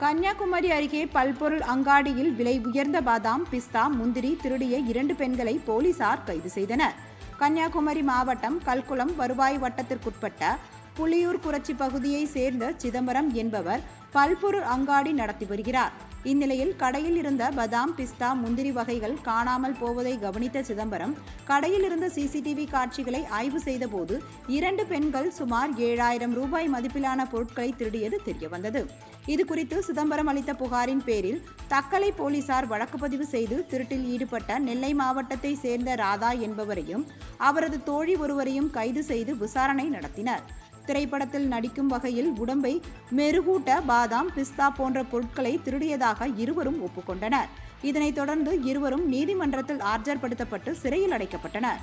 கன்னியாகுமரி அருகே பல்பொருள் அங்காடியில் விலை உயர்ந்த பாதாம், பிஸ்தா, முந்திரி திருடிய 2 பெண்களை போலீசார் கைது செய்தனர். கன்னியாகுமரி மாவட்டம் கல்குளம் வருவாய் வட்டத்திற்குட்பட்ட புலியூர் குறச்சி பகுதியை சேர்ந்த சிதம்பரம் என்பவர் பல்பொருள் அங்காடி நடத்தி வருகிறார். இந்நிலையில் கடையில் இருந்த பாதாம், பிஸ்தா, முந்திரி வகைகள் காணாமல் போவதை கவனித்த சிதம்பரம் கடையில் இருந்த சிசிடிவி காட்சிகளை ஆய்வு செய்தபோது 2 பெண்கள் சுமார் 7,000 ரூபாய் மதிப்பிலான பொருட்களை திருடியது தெரியவந்தது. இதுகுறித்து சிதம்பரம் அளித்த புகாரின் பேரில் தக்கலை போலீசார் வழக்கு பதிவு செய்து திருட்டில் ஈடுபட்ட நெல்லை மாவட்டத்தை சேர்ந்த ராதா என்பவரையும் அவரது தோழி ஒருவரையும் கைது செய்து விசாரணை நடத்தினர். திரைப்படத்தில் நடிக்கும் வகையில் உடம்பை மெருகூட்ட பாதாம், பிஸ்தா போன்ற பொருட்களை திருடியதாக இருவரும் ஒப்புக்கொண்டனர். இதனைத் தொடர்ந்து இருவரும் நீதிமன்றத்தில் ஆஜர்படுத்தப்பட்டு சிறையில் அடைக்கப்பட்டனர்.